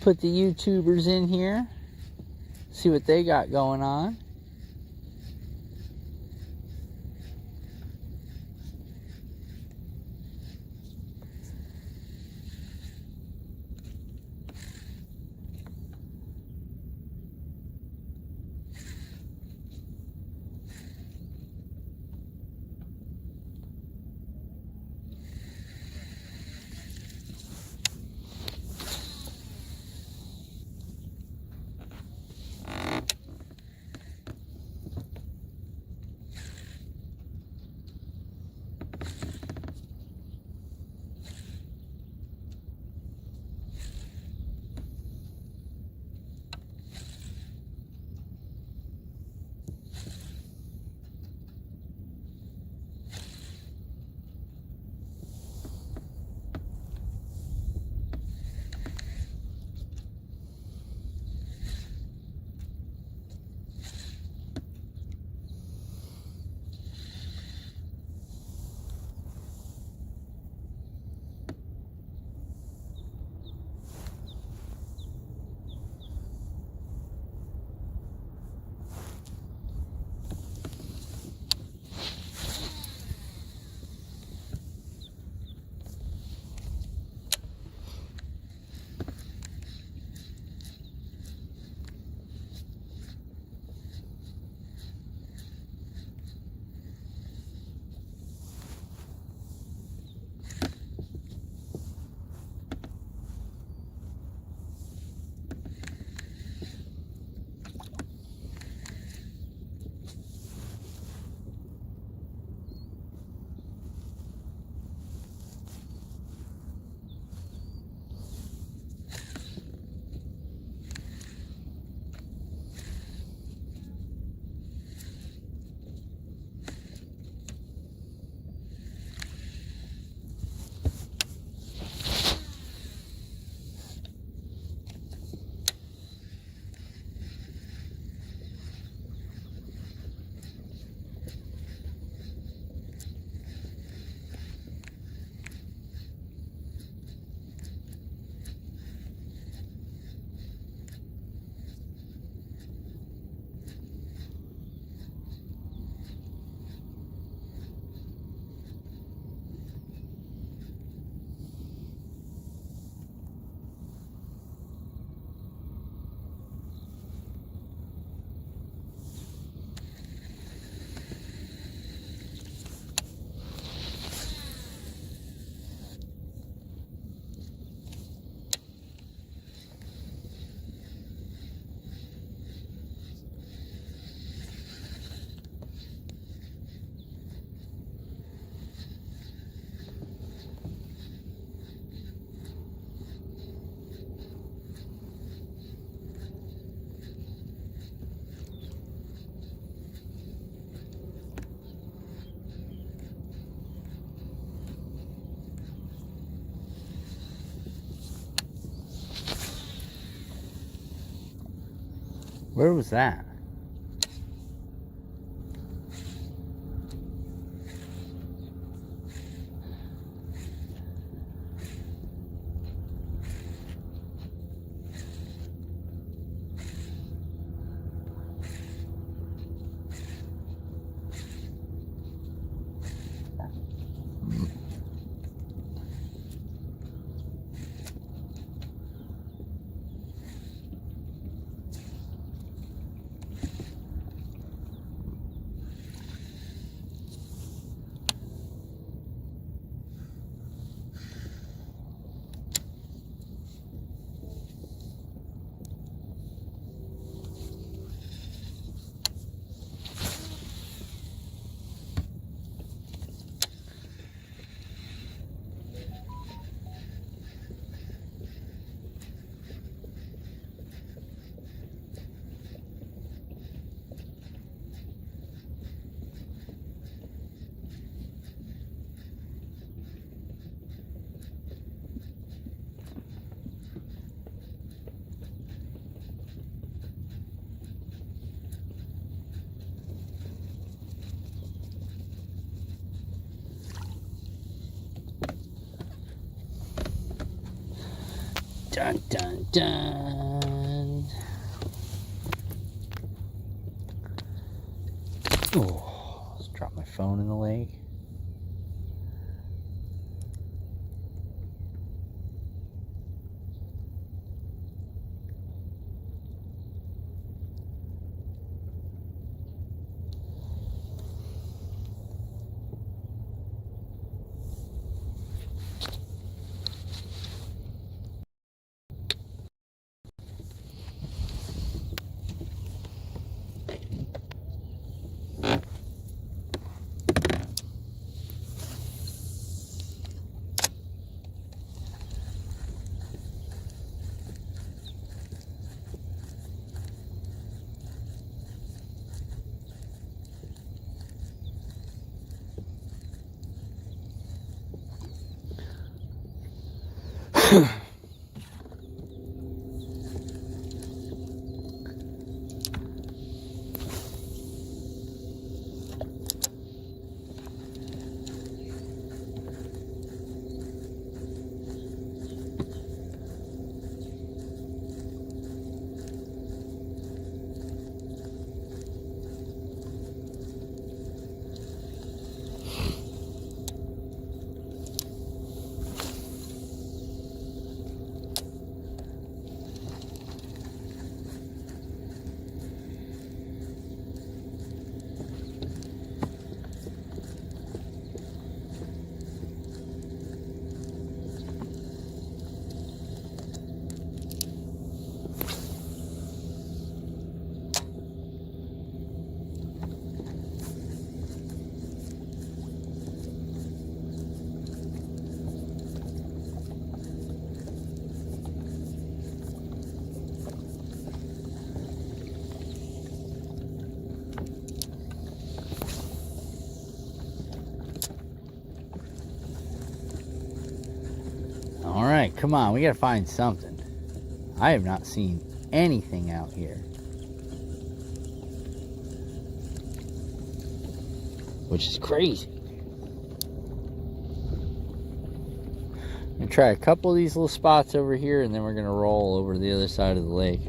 put the YouTubers in here. See what they got going on. Where was that? Dun dun dun. Oh, let's drop my phone in the lake. All right, come on, we gotta find something. I have not seen anything out here, which is crazy. I'm gonna try a couple of these little spots over here, and then we're gonna roll over to the other side of the lake.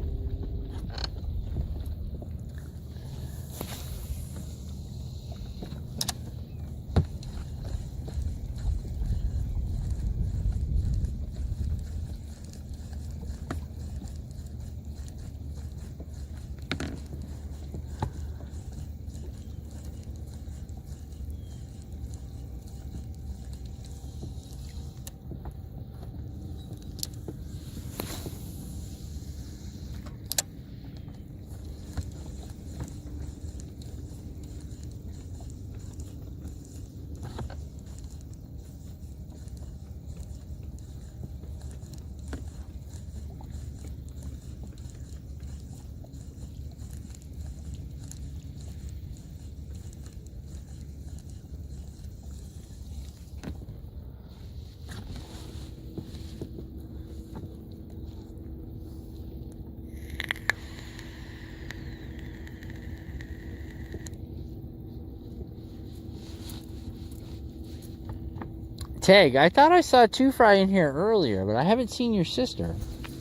Tag, I thought I saw Two Fry in here earlier, but I haven't seen your sister.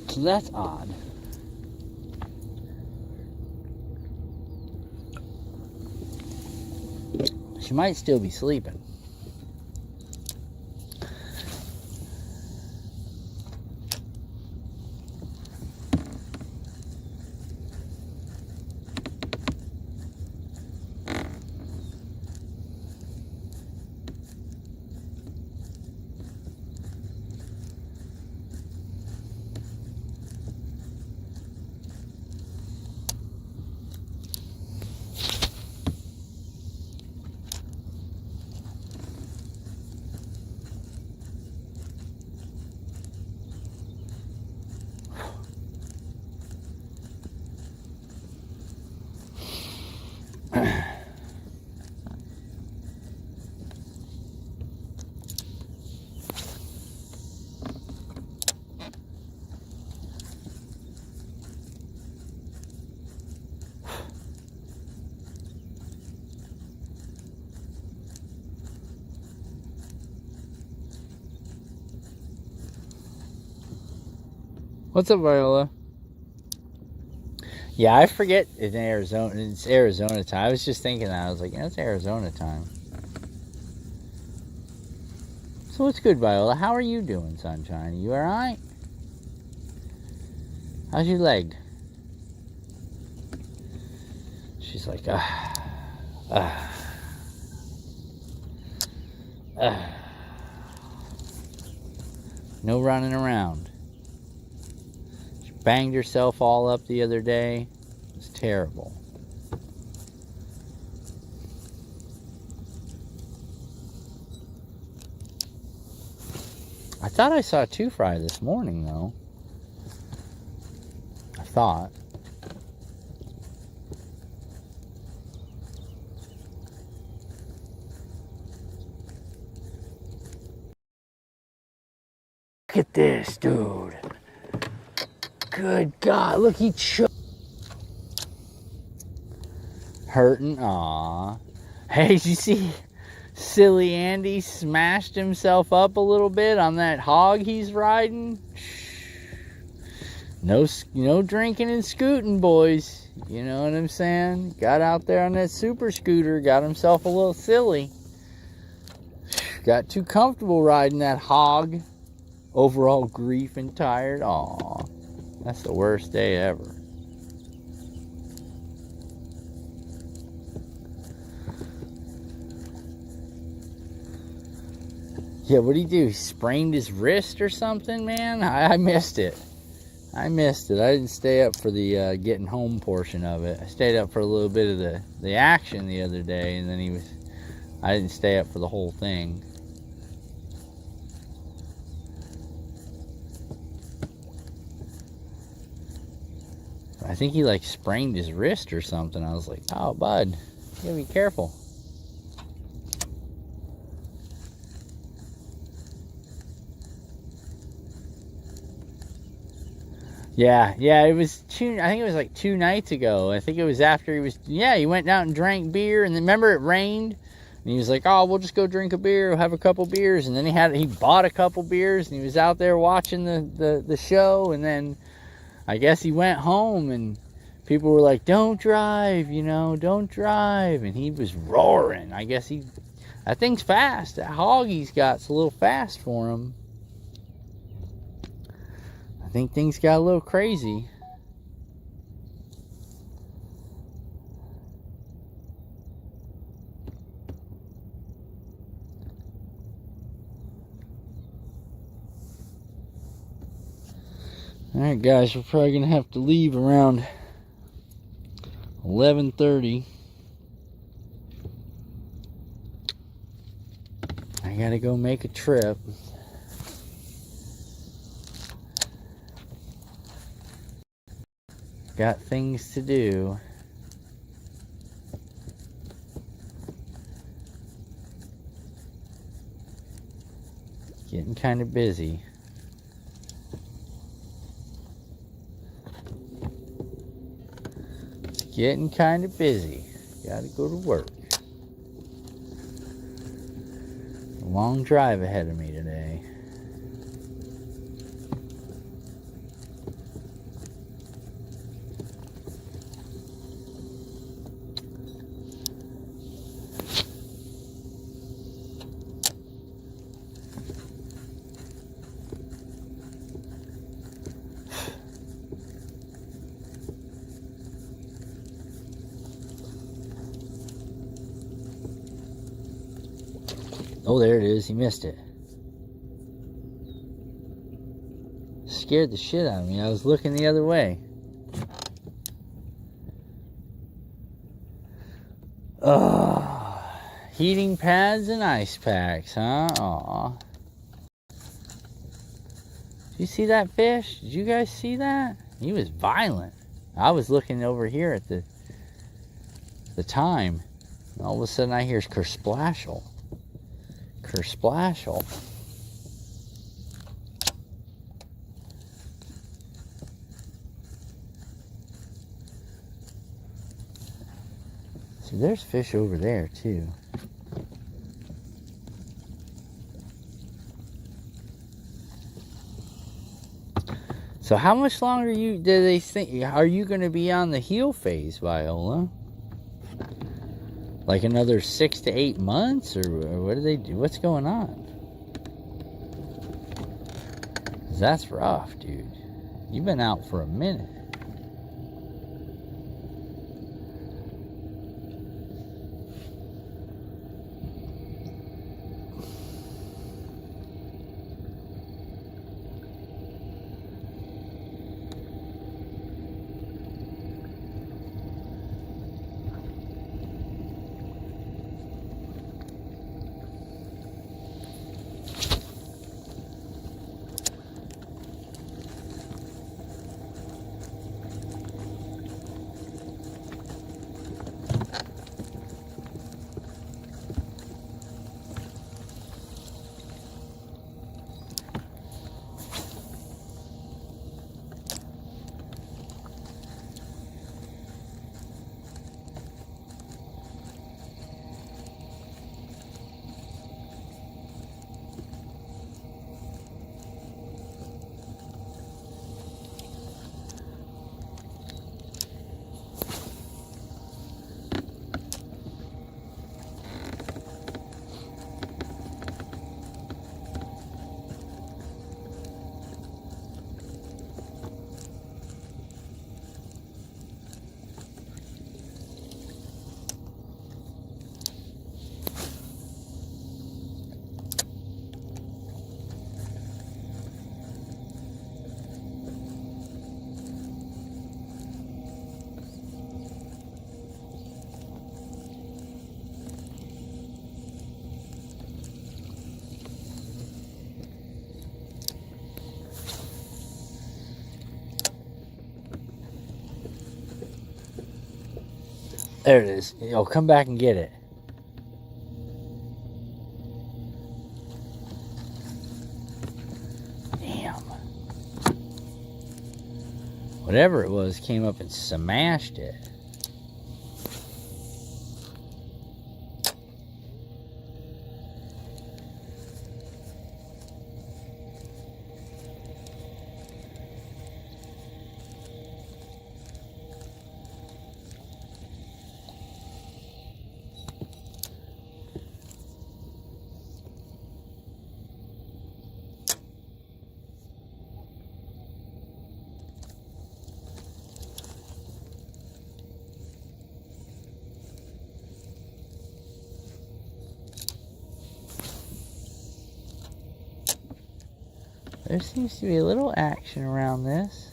So that's odd. She might still be sleeping. What's up, Viola? Yeah, I forget it's Arizona. It's Arizona time. I was just thinking that. I was like, yeah, it's Arizona time. So what's good, Viola? How are you doing, sunshine? You alright? How's your leg? She's like, no running around. She banged herself all up the other day. It's terrible. I thought I saw Two Fry this morning, though. I thought. Look at this, dude. Good God, look, he hurting. Aw. Hey, did you see silly Andy smashed himself up a little bit on that hog he's riding? No drinking and scooting, boys. You know what I'm saying? Got out there on that super scooter, got himself a little silly. Got too comfortable riding that hog. Overall grief and tired. Aw, that's the worst day ever. Yeah, what'd he do? He sprained his wrist or something, man? I missed it. I didn't stay up for the getting home portion of it. I stayed up for a little bit of the action the other day, and then I didn't stay up for the whole thing. I think he like sprained his wrist or something. I was like, oh, bud, you gotta be careful. Yeah, it was I think it was like 2 nights ago. I think it was after he went out and drank beer, and then remember it rained, and he was like, oh, we'll just go drink a beer, we'll have a couple beers, and then he bought a couple beers, and he was out there watching the show, and then I guess he went home, and people were like, don't drive, don't drive, and he was roaring. I guess that thing's fast. That hog he's got's a little fast for him. I think things got a little crazy. Alright guys, we're probably going to have to leave around 11:30. I got to go make a trip. Got things to do. Getting kind of busy. Getting kind of busy. Gotta go to work. A long drive ahead of me today. Oh, there it is. He missed it. Scared the shit out of me. I was looking the other way. Heating pads and ice packs, huh? Aw. Did you see that fish? Did you guys see that? He was violent. I was looking over here at the time. And all of a sudden I hear kersplashel. Kersplashel. So there's fish over there too. So how much longer do they think are you going to be on the heel phase, Viola? Like another 6 to 8 months, or what do they do? What's going on? 'Cause that's rough, dude. You've been out for a minute. There it is. Oh, come back and get it. Damn. Whatever it was came up and smashed it. There seems to be a little action around this.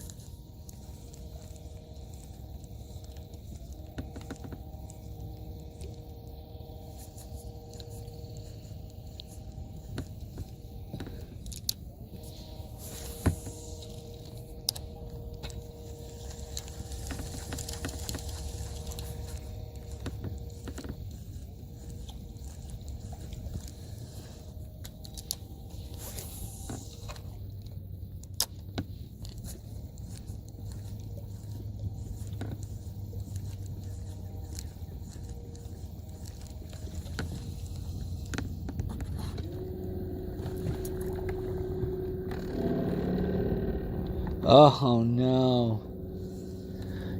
Oh no.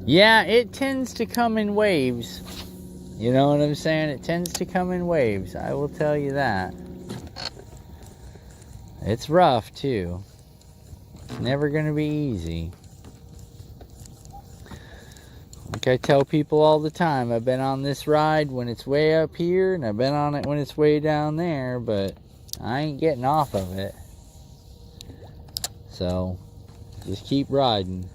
Yeah, it tends to come in waves. You know what I'm saying? It tends to come in waves. I will tell you that. It's rough too. It's never going to be easy. Like I tell people all the time, I've been on this ride when it's way up here, and I've been on it when it's way down there, but I ain't getting off of it. So, just keep riding.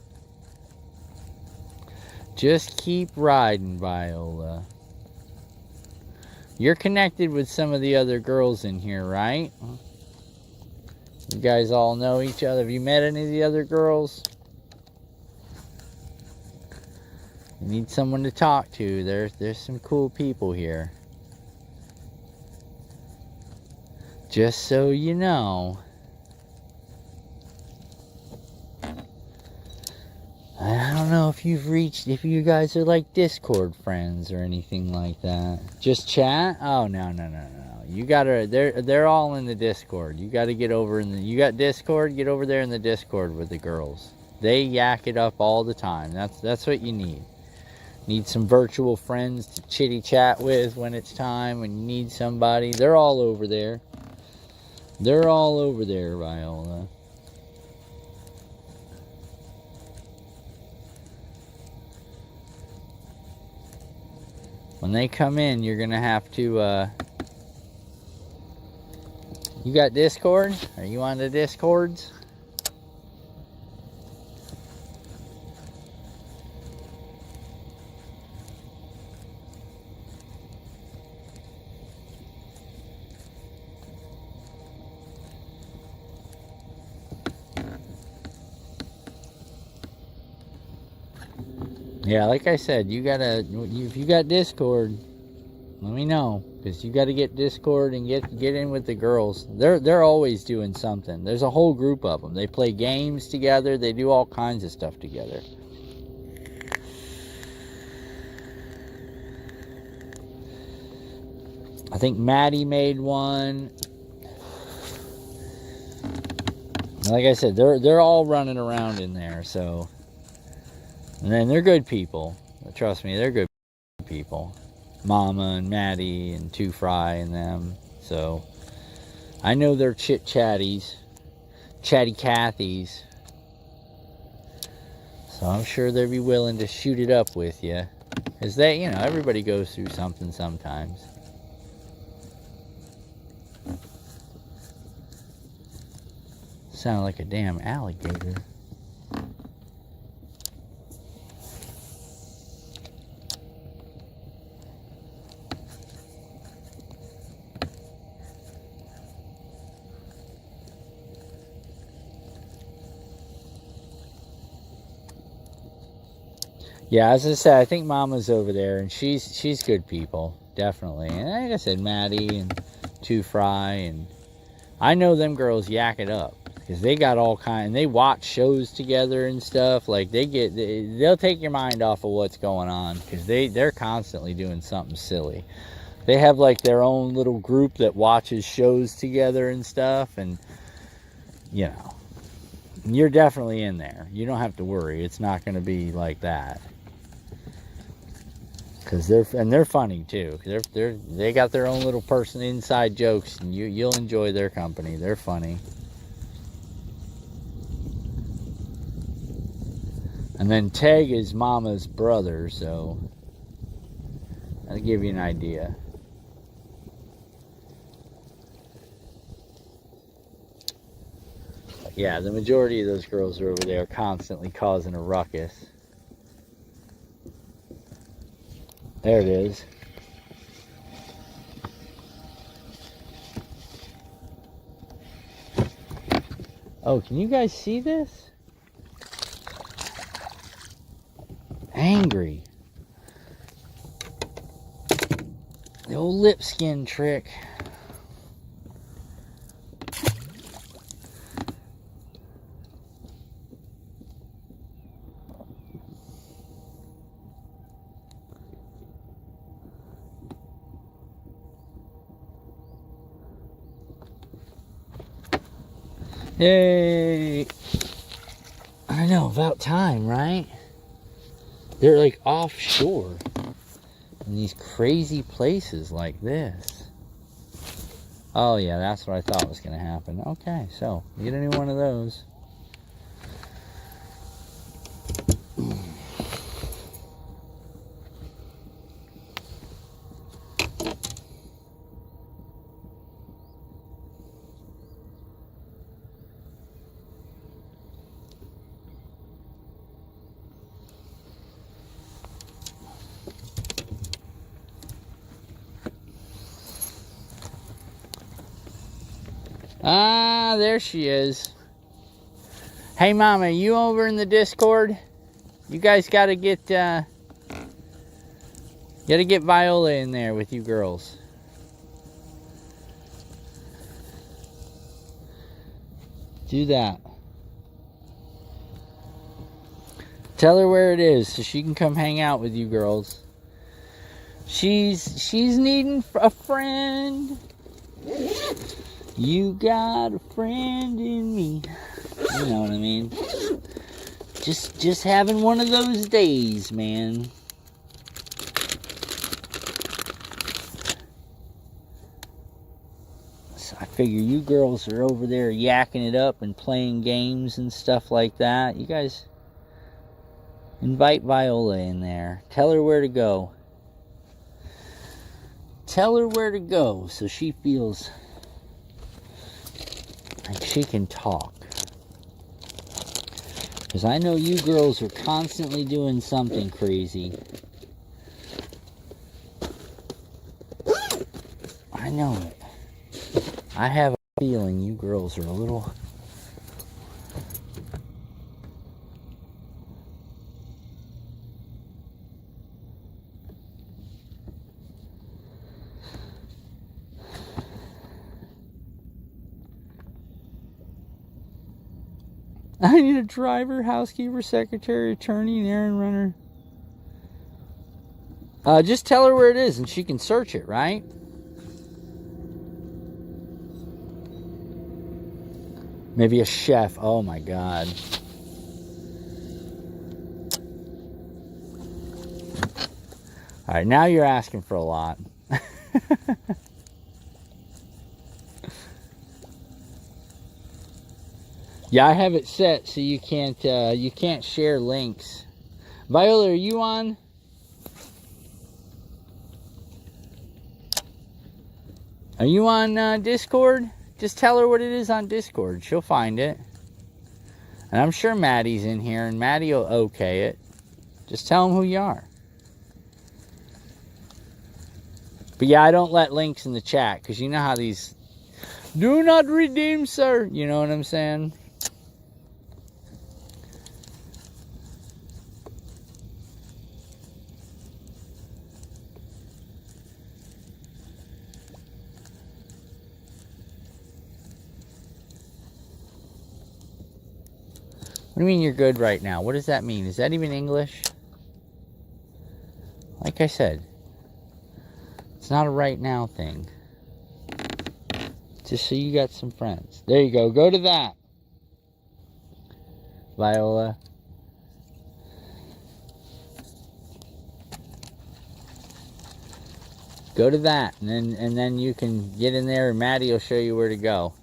Just keep riding, Viola. You're connected with some of the other girls in here, right? You guys all know each other. Have you met any of the other girls? You need someone to talk to. There's some cool people here. Just so you know. I don't know if if you guys are like Discord friends or anything like that. Just chat? Oh, no. You gotta, they're all in the Discord. You gotta get over you got Discord? Get over there in the Discord with the girls. They yak it up all the time. That's what you need. Need some virtual friends to chitty chat with when it's time, when you need somebody. They're all over there. They're all over there, Viola. When they come in, you're going to have to, you got Discord? Are you on the Discords? Yeah, like I said, if you got Discord, let me know, because you got to get Discord and get in with the girls. They're always doing something. There's a whole group of them. They play games together. They do all kinds of stuff together. I think Maddie made one. Like I said, they're all running around in there. So, and then they're good people. Trust me, they're good people. Mama and Maddie and Two Fry and them. So I know they're chatty Cathys. So I'm sure they'd be willing to shoot it up with you, because they, everybody goes through something sometimes. Sound like a damn alligator. Yeah, as I said, I think Mama's over there, and she's good people, definitely. And like I said, Maddie and Two Fry, and I know them girls yak it up, because they got all kind. They watch shows together and stuff. Like they'll take your mind off of what's going on, because they're constantly doing something silly. They have like their own little group that watches shows together and stuff, and you're definitely in there. You don't have to worry. It's not going to be like that. Cause they're funny too. They got their own little person inside jokes, and you'll enjoy their company. They're funny. And then Teg is Mama's brother, so that'll give you an idea. But yeah, the majority of those girls are over there constantly causing a ruckus. There it is. Oh, can you guys see this? Angry. The old lip skin trick. Yay! I know, about time, right? They're like offshore in these crazy places like this. Oh yeah, that's what I thought was going to happen. Okay, so get a new one of those. Ah, there she is. Hey, Mama, you over in the Discord? You guys gotta get Viola in there with you girls. Do that. Tell her where it is so she can come hang out with you girls. She's needing a friend. You got a friend in me. You know what I mean. Just having one of those days, man. So I figure you girls are over there yakking it up and playing games and stuff like that. You guys invite Viola in there. Tell her where to go. Tell her where to go so she feels like she can talk. Because I know you girls are constantly doing something crazy. I know it. I have a feeling you girls are a little... I need a driver, housekeeper, secretary, attorney, and errand runner. Just tell her where it is and she can search it, right? Maybe a chef. Oh my God. All right, now you're asking for a lot. Yeah, I have it set so you can't share links. Viola, are you on? Are you on Discord? Just tell her what it is on Discord. She'll find it. And I'm sure Maddie's in here, and Maddie will okay it. Just tell him who you are. But yeah, I don't let links in the chat, because you know how these... Do not redeem, sir. You know what I'm saying? What do you mean you're good right now? What does that mean? Is that even English? Like I said, it's not a right now thing. Just so you got some friends. There you go. Go to that, Viola. Go to that, and then you can get in there, and Maddie will show you where to go.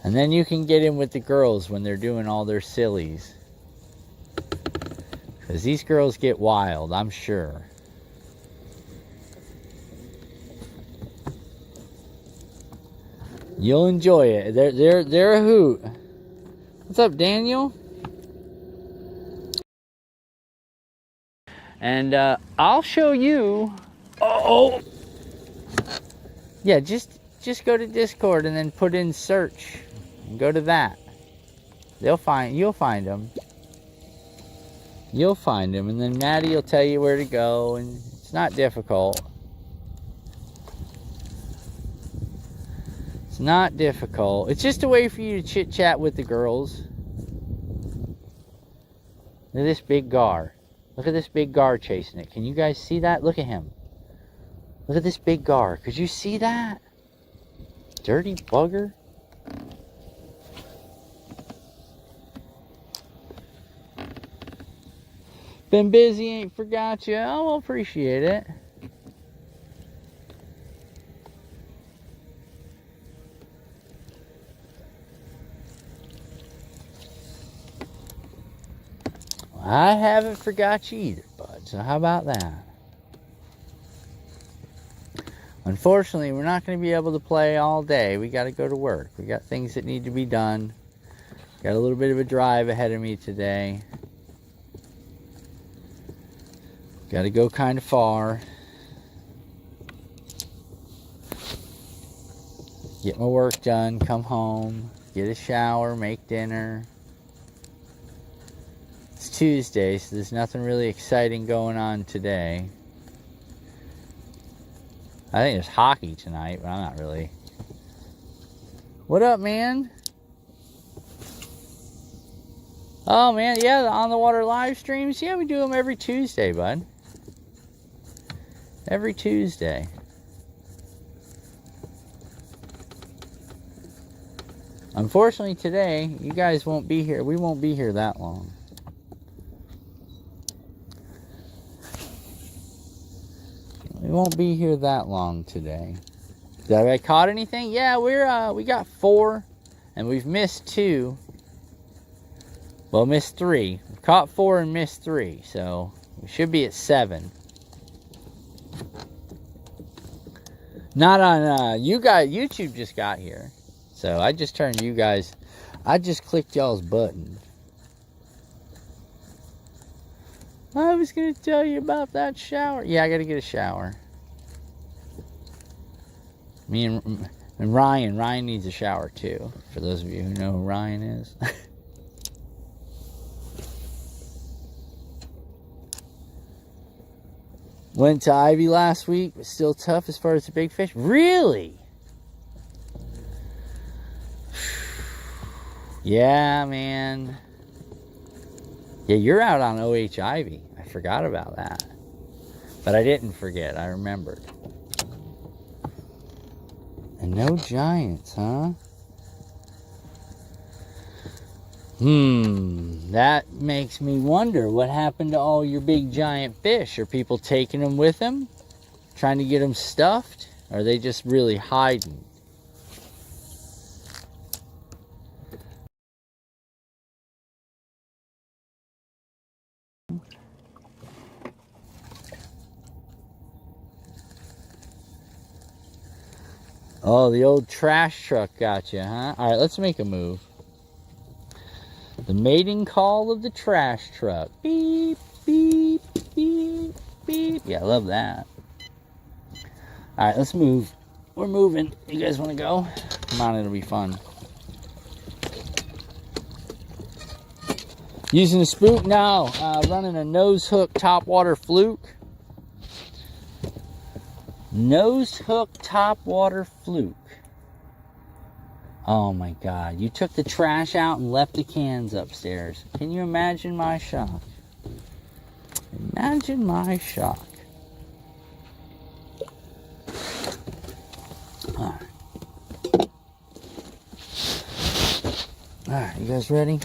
And then you can get in with the girls when they're doing all their sillies. Because these girls get wild, I'm sure. You'll enjoy it. They're a hoot. What's up, Daniel? And I'll show you. Oh. Yeah, just go to Discord and then put in search. And go to that. You'll find them. You'll find them, and then Maddie will tell you where to go, and it's not difficult. It's not difficult. It's just a way for you to chit-chat with the girls. Look at this big gar. Look at this big gar chasing it. Can you guys see that? Look at him. Look at this big gar. Could you see that? Dirty bugger. Been busy, ain't forgot you. Oh, well, appreciate it. I haven't forgot you either, bud. So how about that? Unfortunately, we're not going to be able to play all day. We got to go to work. We got things that need to be done. Got a little bit of a drive ahead of me today. Got to go kind of far. Get my work done, come home, get a shower, make dinner. It's Tuesday, so there's nothing really exciting going on today. I think there's hockey tonight, but I'm not really. What up, man? Oh, man, yeah, the On the Water live streams. Yeah, we do them every Tuesday, bud. Every Tuesday. Unfortunately, today, you guys won't be here. We won't be here that long. We won't be here that long today. Have I caught anything? Yeah, we got 4, and we've missed 2. Well, missed 3. We've caught 4 and missed 3, so we should be at 7. Not on you guys. YouTube just got here, so I just turned you guys. I just clicked y'all's button. I was gonna tell you about that shower. Yeah, I gotta get a shower. Me and Ryan. Ryan needs a shower too. For those of you who know who Ryan is. Went to Ivy last week, but still tough as far as the big fish. Really? Yeah, man. Yeah, you're out on OH Ivy. I forgot about that. But I didn't forget. I remembered. And no giants, huh? That makes me wonder what happened to all your big giant fish. Are people taking them with them? Trying to get them stuffed? Or are they just really hiding? Oh, the old trash truck got you, huh? All right, let's make a move. The mating call of the trash truck. Beep, beep, beep, beep. Yeah, I love that. All right, let's move. We're moving. You guys want to go? Come on, it'll be fun. Using a spook now. Running a nose hook topwater fluke. Nose hook topwater fluke. Oh my God, you took the trash out and left the cans upstairs. Can you imagine my shock? Imagine my shock. All right, you guys ready?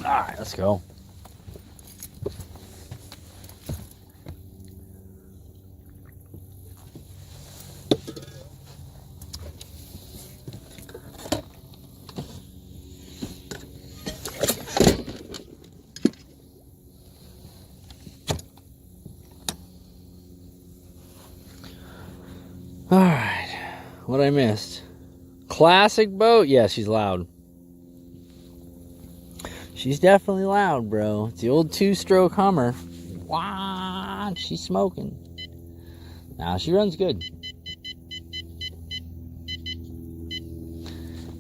Alright, let's go. Alright. What I missed? Classic boat? Yeah, she's loud. She's definitely loud, bro. It's the old 2-stroke Hummer. Wow, she's smoking. Nah, she runs good.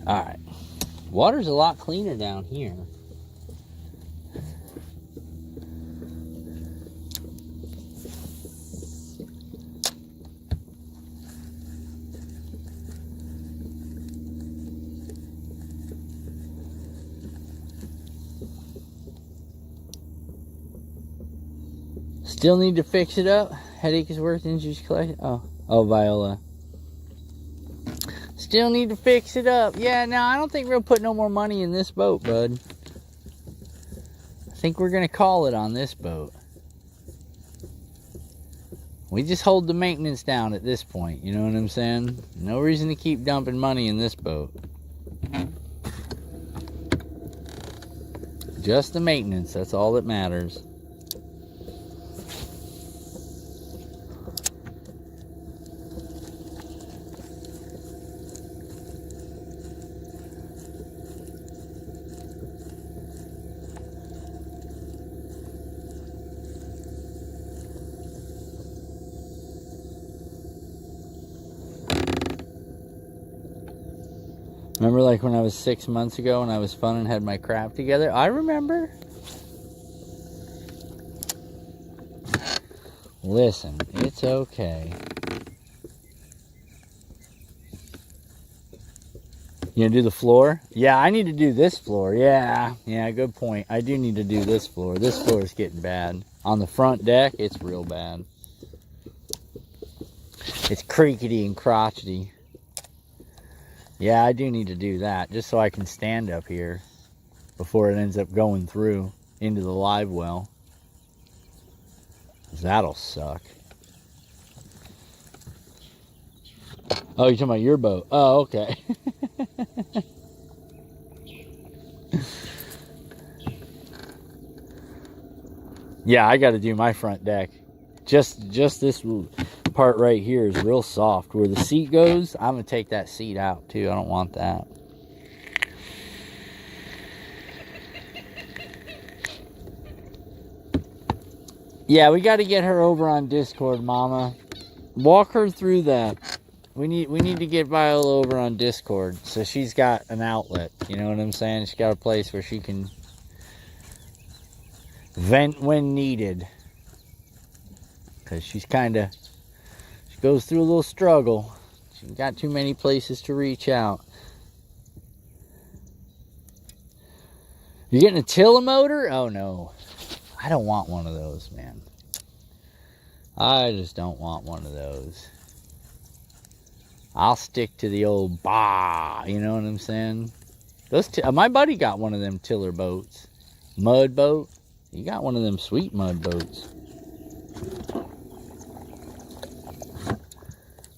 Alright. Water's a lot cleaner down here. Still need to fix it up. Headache is worth injuries collected. Oh, Viola. Still need to fix it up. Yeah, no, I don't think we'll put no more money in this boat, bud. I think we're going to call it on this boat. We just hold the maintenance down at this point. You know what I'm saying? No reason to keep dumping money in this boat. Just the maintenance. That's all that matters. Remember like when I was 6 months ago and I was fun and had my crap together? I remember. Listen, it's okay. You gonna do the floor? Yeah, I need to do this floor. Yeah, good point. I do need to do this floor. This floor is getting bad. On the front deck, it's real bad. It's creakety and crotchety. Yeah, I do need to do that just so I can stand up here before it ends up going through into the live well. That'll suck. Oh, you're talking about your boat. Oh, okay. Yeah, I got to do my front deck. Just this part right here is real soft. Where the seat goes, I'm going to take that seat out too. I don't want that. Yeah, we got to get her over on Discord, Mama. Walk her through that. We need to get Viola over on Discord so she's got an outlet. You know what I'm saying? She's got a place where she can vent when needed. Because she goes through a little struggle. She's got too many places to reach out. You getting a Tilla motor? Oh no. I don't want one of those, man. I just don't want one of those. I'll stick to the old bah, you know what I'm saying? My buddy got one of them tiller boats. Mud boat. He got one of them sweet mud boats.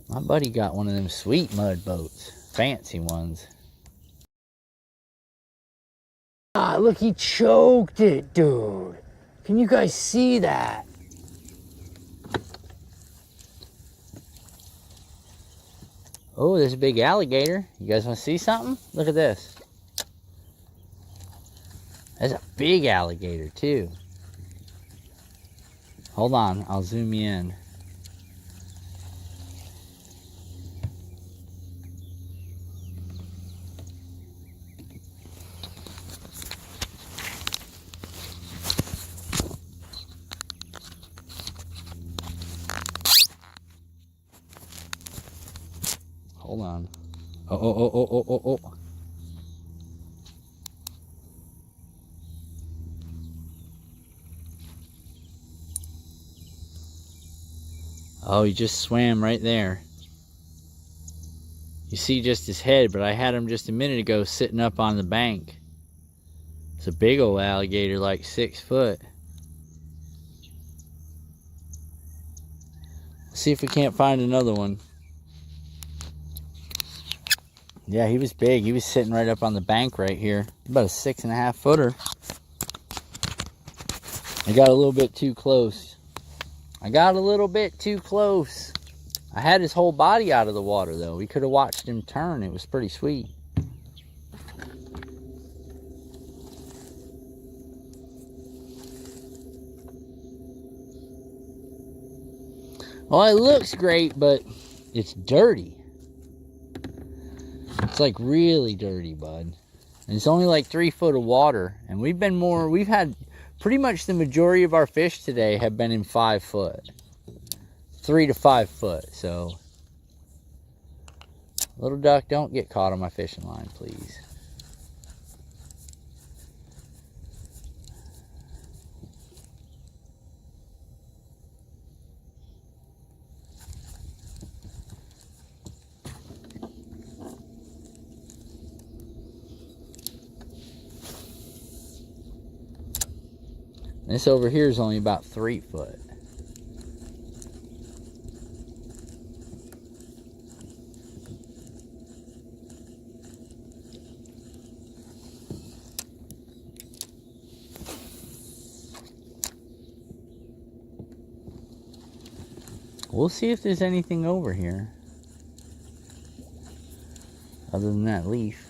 My buddy got one of them sweet mud boats. Fancy ones. Ah, look, he choked it, dude. Can you guys see that? Oh, there's a big alligator. You guys want to see something? Look at this. There's a big alligator, too. Hold on, I'll zoom you in. Hold on. Oh. Oh, he just swam right there. You see just his head, but I had him just a minute ago sitting up on the bank. It's a big old alligator, like 6 foot. Let's see if we can't find another one. Yeah, he was big. He was sitting right up on the bank right here. About a 6.5 footer. I got a little bit too close. I I had his whole body out of the water, though. We could have watched him turn. It was pretty sweet. Well, it looks great, but it's dirty. It's like really dirty, bud. And it's only like 3 foot of water. And we've had pretty much the majority of our fish today have been in 5 foot. 3 to 5 foot. So, little duck, don't get caught on my fishing line, please. This over here is only about 3 foot. We'll see if there's anything over here other than that leaf.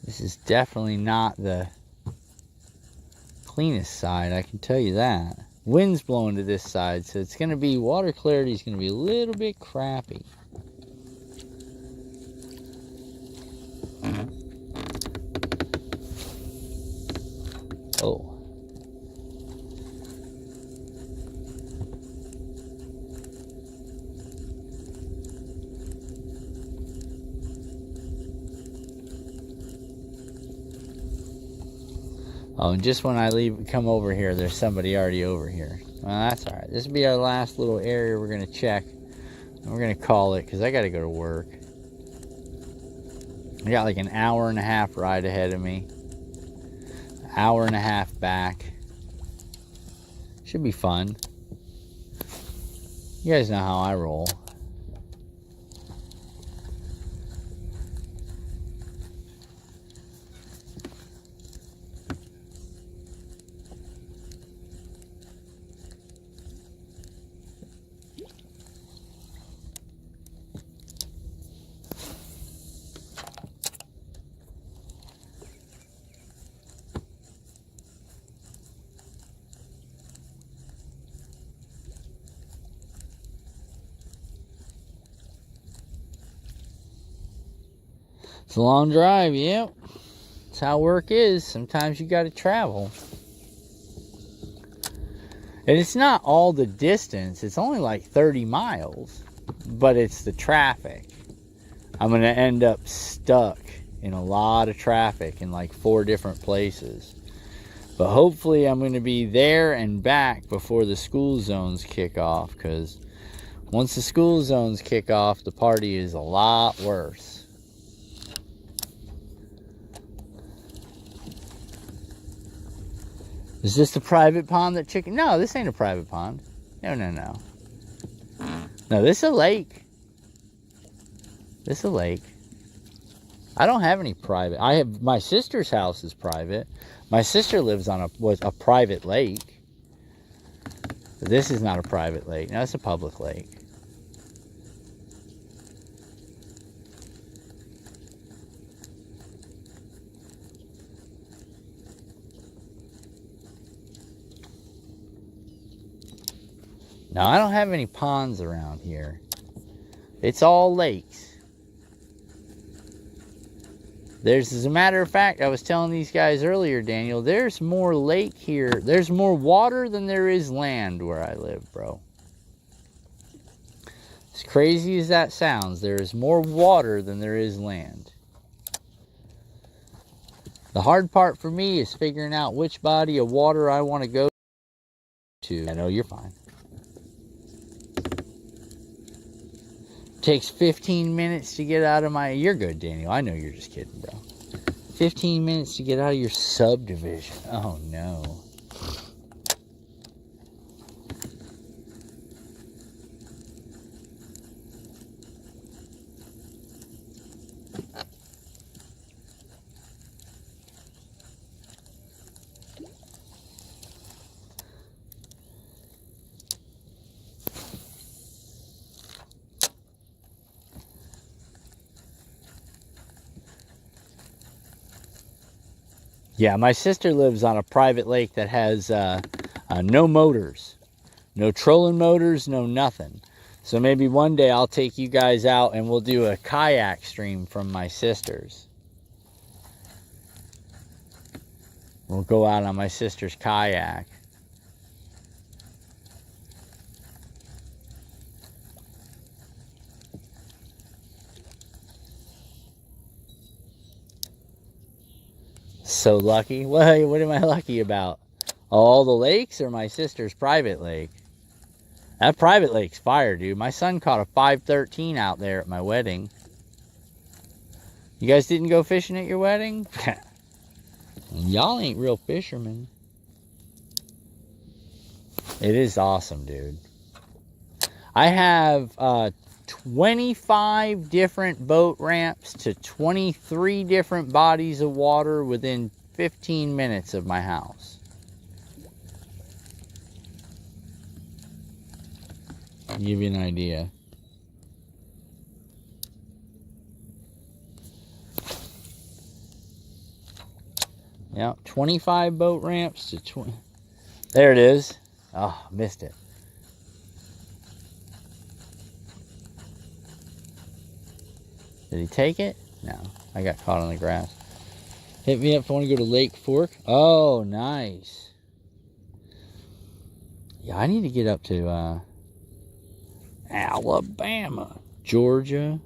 This is definitely not the cleanest side, I can tell you that. Wind's blowing to this side, so it's going to be, water clarity is going to be a little bit crappy. Oh. Oh, and just when I come over here, there's somebody already over here. Well, that's all right. This will be our last little area we're going to check. And we're going to call it because I got to go to work. I got like an hour and a half ride ahead of me. Hour and a half back. Should be fun. You guys know how I roll. It's a long drive, yep. That's how work is. Sometimes you got to travel. And it's not all the distance. It's only like 30 miles. But it's the traffic. I'm going to end up stuck in a lot of traffic in like 4 different places. But hopefully I'm going to be there and back before the school zones kick off. Because once the school zones kick off, the party is a lot worse. Is this the private pond that chicken? No, this ain't a private pond. No. No, this is a lake. This is a lake. I don't have any private. I have, my sister's house is private. My sister lives on a private lake. But this is not a private lake. No, it's a public lake. No, I don't have any ponds around here. It's all lakes. As a matter of fact, I was telling these guys earlier, Daniel, there's more lake here. There's more water than there is land where I live, bro. As crazy as that sounds, there is more water than there is land. The hard part for me is figuring out which body of water I want to go to. I know you're fine. Takes 15 minutes to get out of my... You're good, Daniel. I know you're just kidding, bro. 15 minutes to get out of your subdivision. Oh, no. Yeah, my sister lives on a private lake that has no motors. No trolling motors, no nothing. So maybe one day I'll take you guys out and we'll do a kayak stream from my sister's. We'll go out on my sister's kayak. So lucky? What am I lucky about? All the lakes or my sister's private lake? That private lake's fire, dude. My son caught a 513 out there at my wedding. You guys didn't go fishing at your wedding? Y'all ain't real fishermen. It is awesome, dude. I have 25 different boat ramps to 23 different bodies of water within 15 minutes of my house. I'll give you an idea. Yeah, 25 boat ramps to 20. There it is. Oh, missed it. Did he take it? No, I got caught on the grass. Hit me up if I want to go to Lake Fork. Oh, nice. Yeah, I need to get up to Alabama, Georgia,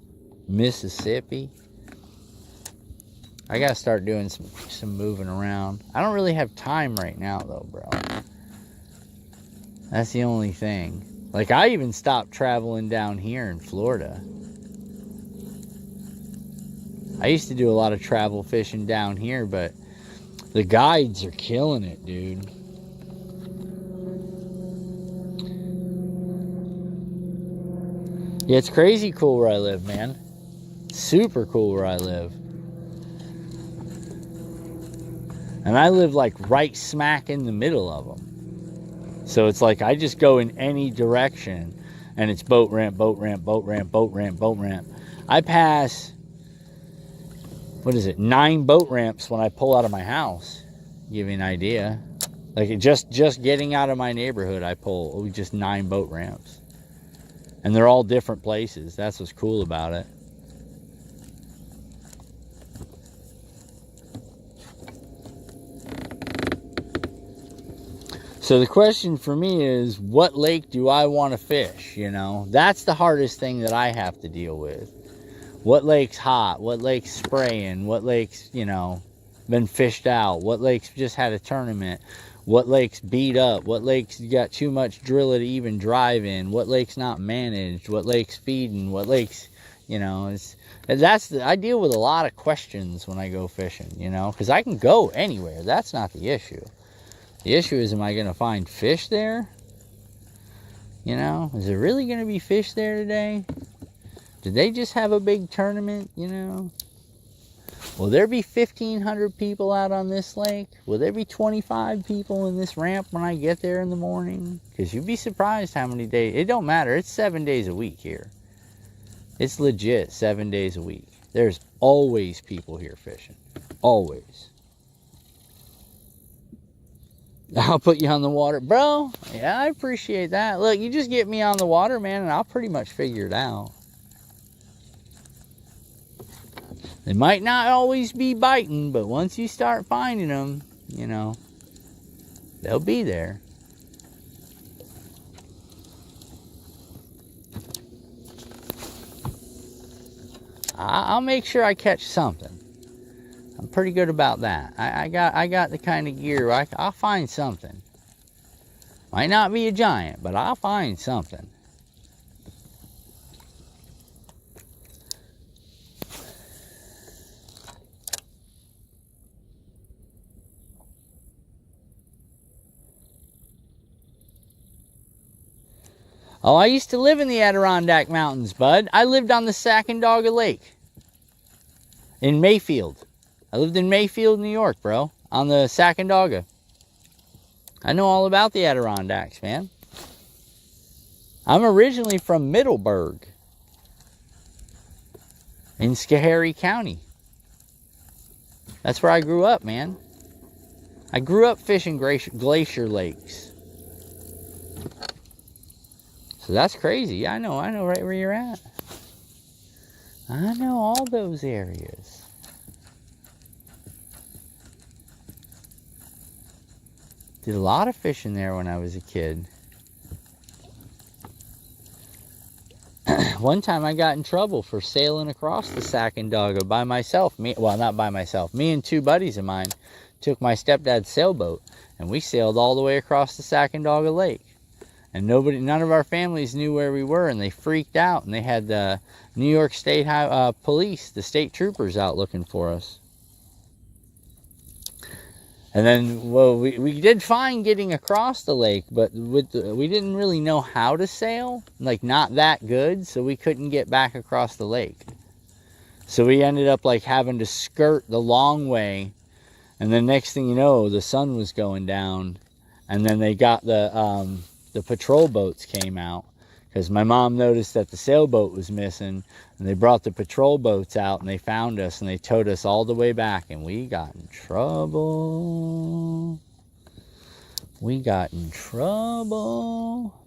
Mississippi. I gotta start doing some moving around. I don't really have time right now though, bro. That's the only thing. Like, I even stopped traveling down here in Florida. I used to do a lot of travel fishing down here, but the guides are killing it, dude. Yeah, it's crazy cool where I live, man. Super cool where I live. And I live like right smack in the middle of them. So it's like I just go in any direction and it's boat ramp, boat ramp, boat ramp, boat ramp, boat ramp. I pass, 9 boat ramps when I pull out of my house. Give you an idea. Like, just getting out of my neighborhood, I pull just 9 boat ramps. And they're all different places. That's what's cool about it. So the question for me is, what lake do I want to fish, you know? That's the hardest thing that I have to deal with. What lake's hot? What lake's spraying? What lake's, been fished out? What lake's just had a tournament? What lake's beat up? What lake's got too much driller to even drive in? What lake's not managed? What lake's feeding? What lake's, I deal with a lot of questions when I go fishing, because I can go anywhere. That's not the issue. The issue is, am I going to find fish there? Is there really going to be fish there today? Did they just have a big tournament, Will there be 1,500 people out on this lake? Will there be 25 people in this ramp when I get there in the morning? Because you'd be surprised how many days. It don't matter. It's 7 days a week here. It's legit 7 days a week. There's always people here fishing. Always. I'll put you on the water. Bro, yeah, I appreciate that. Look, you just get me on the water, man, and I'll pretty much figure it out. They might not always be biting, but once you start finding them, you know, they'll be there. I'll make sure I catch something. I'm pretty good about that. I got the kind of gear where I'll find something. Might not be a giant, but I'll find something. Oh, I used to live in the Adirondack Mountains, bud. I lived on the Sacandaga Lake in Mayfield. I lived in Mayfield, New York, bro, on the Sacandaga. I know all about the Adirondacks, man. I'm originally from Middleburg in Schoharie County. That's where I grew up, man. I grew up fishing glacier lakes. So that's crazy. Yeah, I know right where you're at. I know all those areas. Did a lot of fishing there when I was a kid. One time I got in trouble for sailing across the Sacandaga by myself. Well, not by myself. Me and two buddies of mine took my stepdad's sailboat, and we sailed all the way across the Sacandaga Lake. And none of our families knew where we were, and they freaked out, and they had the New York State Police, the state troopers, out looking for us. And then, well, we did fine getting across the lake, but we didn't really know how to sail, like not that good, so we couldn't get back across the lake. So we ended up like having to skirt the long way, and then next thing you know, the sun was going down, and then they got the patrol boats came out, because my mom noticed that the sailboat was missing, and they brought the patrol boats out, and they found us, and they towed us all the way back, and we got in trouble. We got in trouble.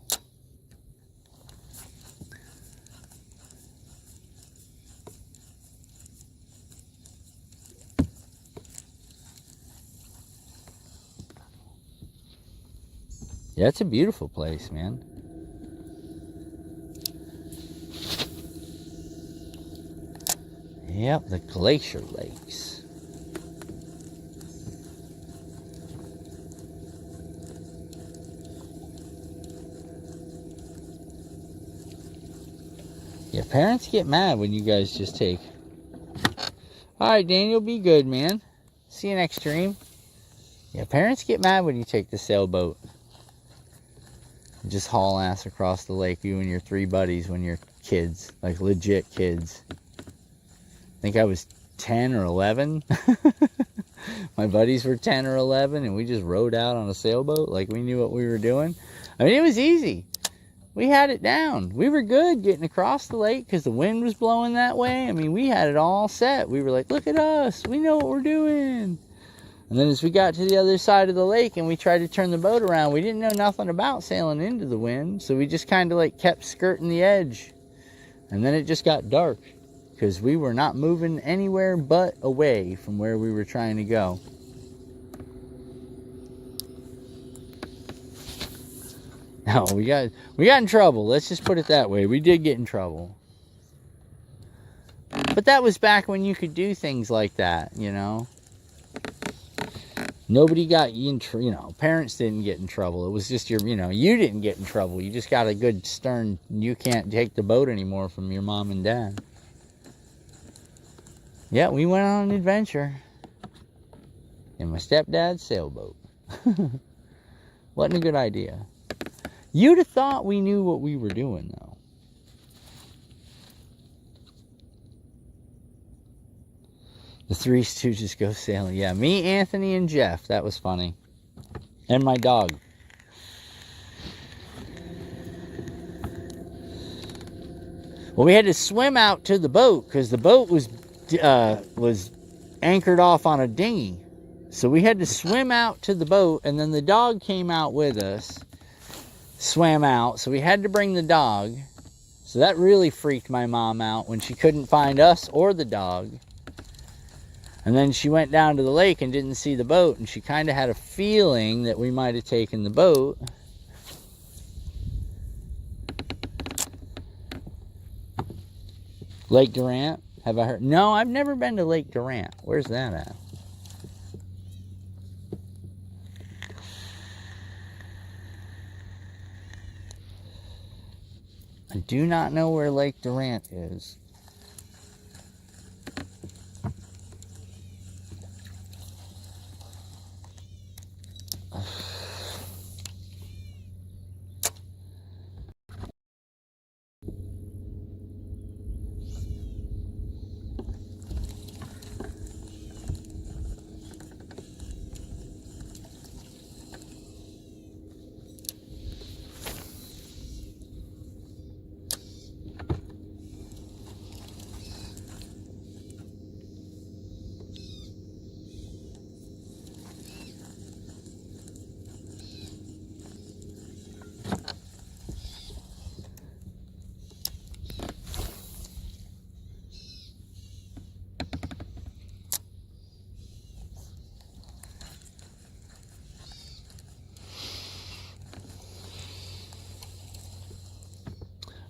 Yeah, it's a beautiful place, man. Yep, the Glacier Lakes. Yeah, parents get mad when you guys just take. Alright, Daniel, be good, man. See you next stream. Yeah, parents get mad when you take the sailboat. Just haul ass across the lake, you and your three buddies when you're kids, like legit kids. I think I was 10 or 11. My buddies were 10 or 11, and we just rode out on a sailboat like we knew what we were doing. I mean, it was easy. We had it down. We were good getting across the lake because the wind was blowing that way. I mean, we had it all set. We were like, look at us. We know what we're doing. And then as we got to the other side of the lake and we tried to turn the boat around, we didn't know nothing about sailing into the wind. So we just kind of like kept skirting the edge. And then it just got dark because we were not moving anywhere but away from where we were trying to go. No, we got in trouble. Let's just put it that way. We did get in trouble. But that was back when you could do things like that, you know. Nobody got in trouble, you know, parents didn't get in trouble. It was just you didn't get in trouble. You just got a good stern, you can't take the boat anymore from your mom and dad. Yeah, we went on an adventure in my stepdad's sailboat. Wasn't a good idea. You'd have thought we knew what we were doing, though. The Three Stooges go sailing. Yeah, me, Anthony, and Jeff. That was funny. And my dog. Well, we had to swim out to the boat because the boat was anchored off on a dinghy. So we had to swim out to the boat, and then the dog came out with us, swam out, so we had to bring the dog. So that really freaked my mom out when she couldn't find us or the dog. And then she went down to the lake and didn't see the boat, and she kind of had a feeling that we might have taken the boat. Lake Durant, have I heard? No, I've never been to Lake Durant. Where's that at? I do not know where Lake Durant is.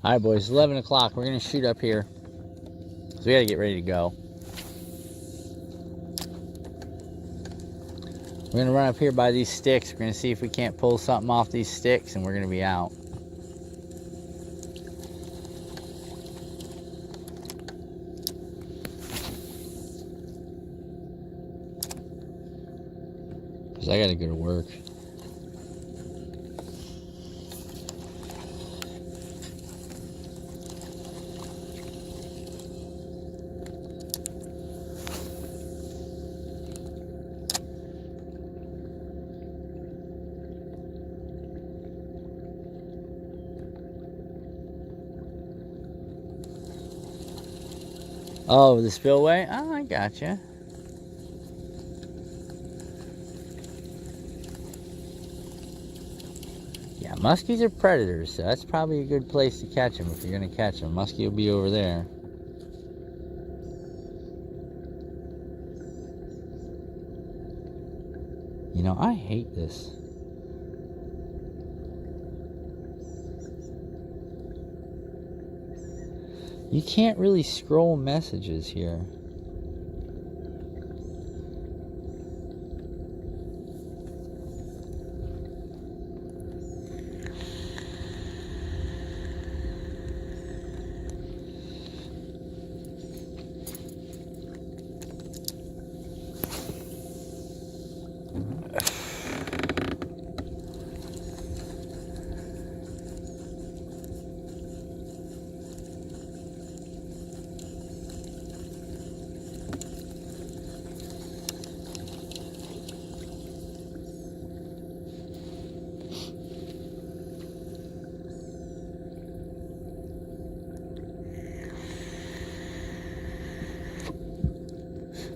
All right, boys, 11 o'clock. We're going to shoot up here. So we got to get ready to go. We're going to run up here by these sticks. We're going to see if we can't pull something off these sticks, and we're going to be out. Because I got to go to work. Oh, the spillway? Oh, I gotcha. Yeah, muskies are predators, so that's probably a good place to catch them if you're going to catch them. Muskie will be over there. You know, I hate this. You can't really scroll messages here.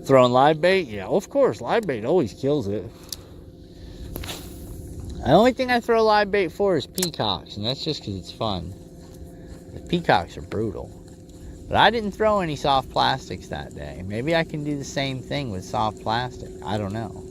Throwing live bait? Yeah, of course. Live bait always kills it. The only thing I throw live bait for is peacocks, and that's just because it's fun. The peacocks are brutal. But I didn't throw any soft plastics that day. Maybe I can do the same thing with soft plastic. I don't know.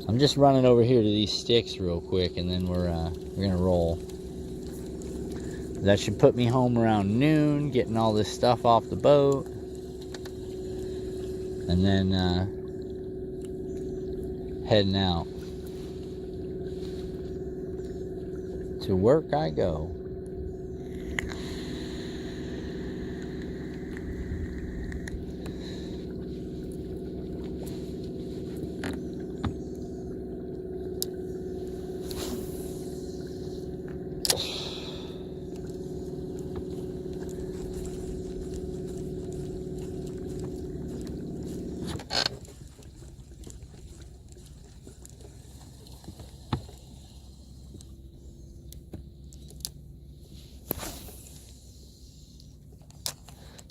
I'm just running over here to these sticks real quick, and then we're gonna roll. That should put me home around noon, getting all this stuff off the boat, and then heading out. To work I go.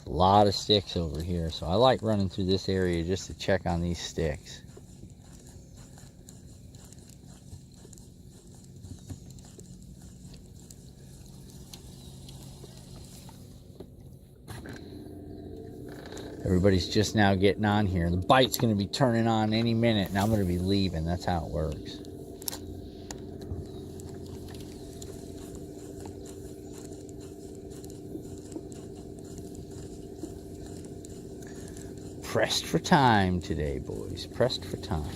A lot of sticks over here, so I like running through this area just to check on these sticks. Everybody's just now getting on here. The bite's going to be turning on any minute, and I'm going to be leaving. That's how it works. Pressed for time today, boys. Pressed for time.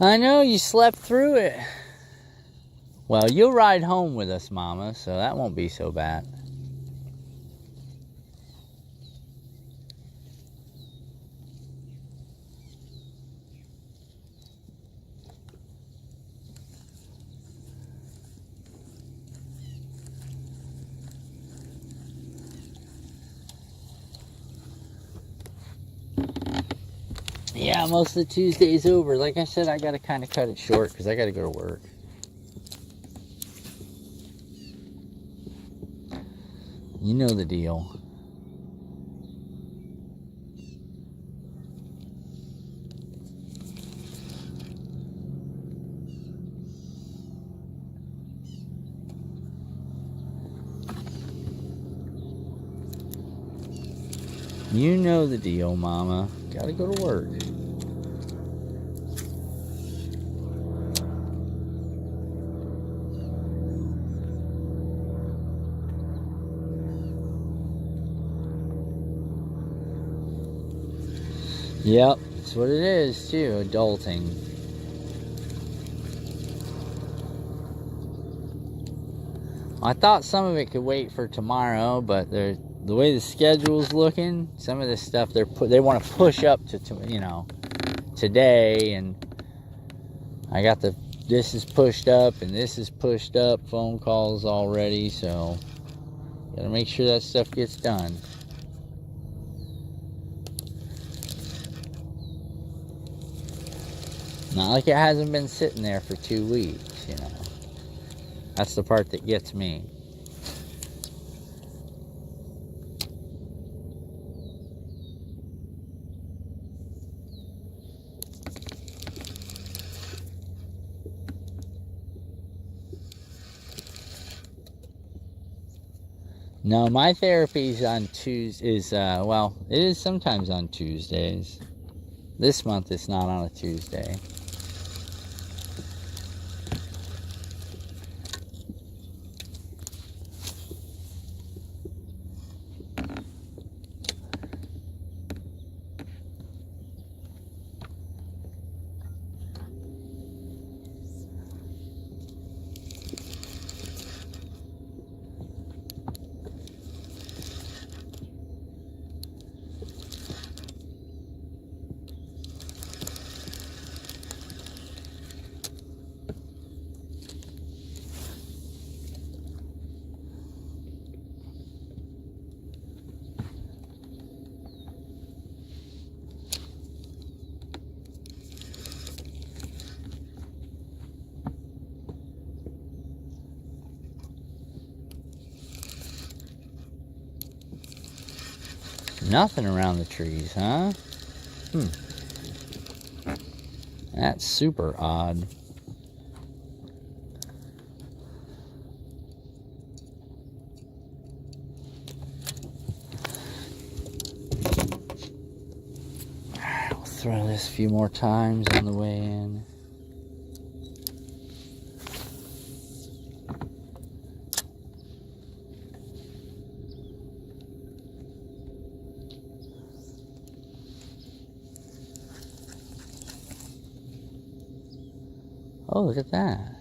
I know you slept through it. Well, you'll ride home with us, Mama, so that won't be so bad. Yeah, most of the Tuesday's over. Like I said, I got to kind of cut it short because I got to go to work. You know the deal. You know the deal, Mama. Gotta go to work. Yep, that's what it is, too. Adulting. I thought some of it could wait for tomorrow, but the way the schedule's looking, some of this stuff they want to push up to today, and I got this is pushed up and this is pushed up, phone calls already, so gotta make sure that stuff gets done. Not like it hasn't been sitting there for 2 weeks, you know. That's the part that gets me. No, my therapy's on Tuesdays. Well, it is sometimes on Tuesdays. This month it's not on a Tuesday. Nothing around the trees, huh? That's super odd. I'll throw this a few more times on the way in. Oh, look at that.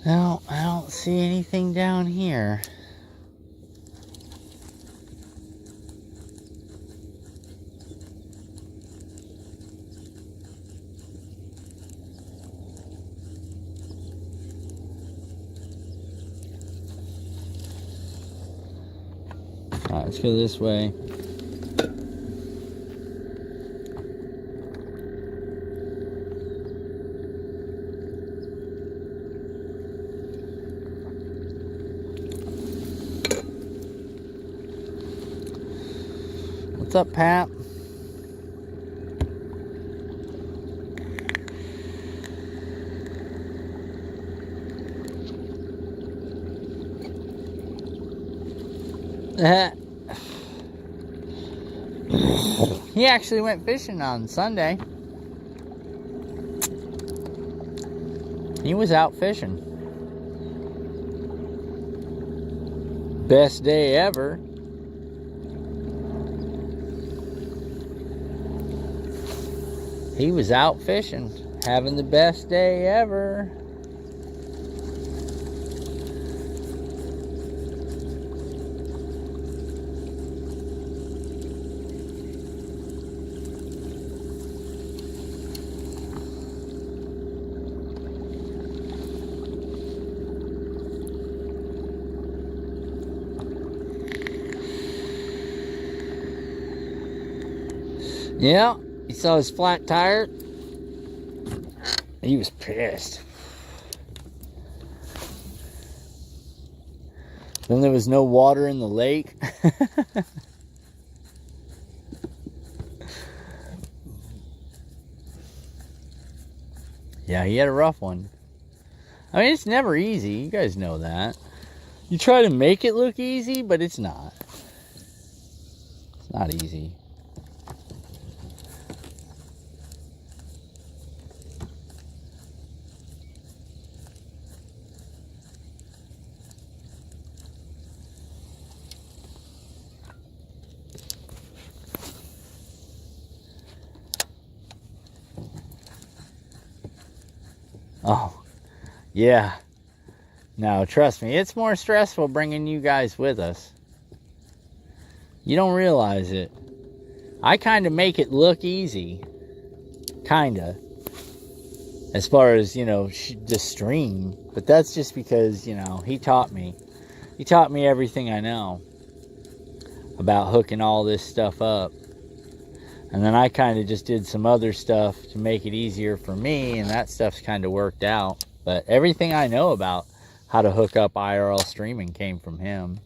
No, I don't see anything down here. Alright, let's go this way. What's up, Pat? He actually went fishing on Sunday. He was out fishing. Best day ever. He was out fishing, having the best day ever. Yeah, he saw his flat tire. He was pissed. Then there was no water in the lake. Yeah, he had a rough one. I mean, it's never easy. You guys know that. You try to make it look easy, but it's not. It's not easy. Oh, yeah. No, trust me, it's more stressful bringing you guys with us. You don't realize it. I kind of make it look easy. Kind of. As far as, you know, the stream. But that's just because, you know, he taught me. He taught me everything I know about hooking all this stuff up. And then I kind of just did some other stuff to make it easier for me, and that stuff's kind of worked out. But everything I know about how to hook up IRL streaming came from him.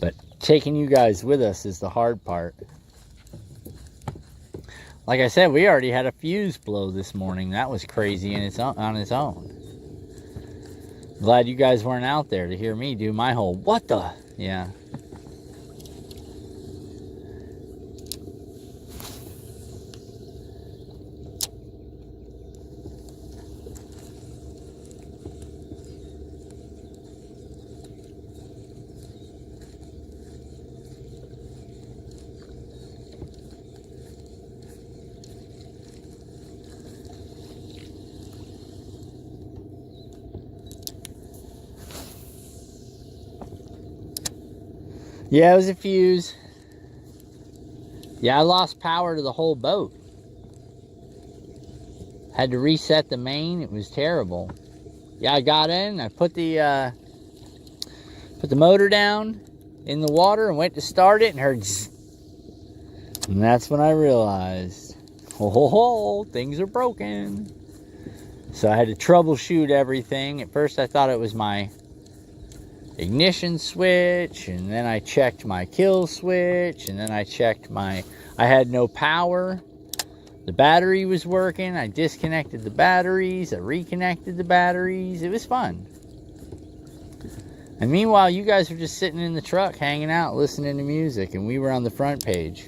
But taking you guys with us is the hard part. Like I said, we already had a fuse blow this morning. That was crazy on its own. Glad you guys weren't out there to hear me do my whole, what the? Yeah. Yeah, it was a fuse. Yeah, I lost power to the whole boat. Had to reset the main. It was terrible. Yeah, I got in. I put the motor down in the water and went to start it and heard zzz. And that's when I realized, oh, things are broken. So I had to troubleshoot everything. At first I thought it was my ignition switch, and then I checked my kill switch, and then I checked I had no power. The battery was working. I disconnected the batteries. I reconnected the batteries. It was fun. And meanwhile, you guys were just sitting in the truck, hanging out, listening to music, and we were on the front page.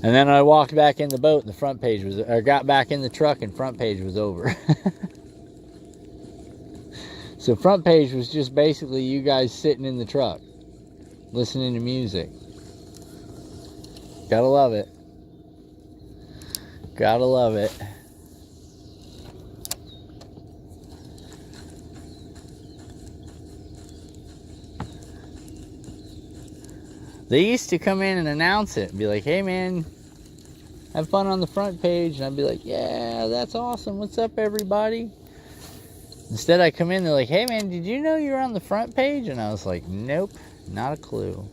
And then I walked back in the boat, and the front page was, or got back in the truck, and front page was over. So front page was just basically you guys sitting in the truck, listening to music. Gotta love it. Gotta love it. They used to come in and announce it and be like, hey man, have fun on the front page. And I'd be like, yeah, that's awesome. What's up, everybody? Instead, I come in, they're like, hey man, did you know you were on the front page? And I was like, nope, not a clue.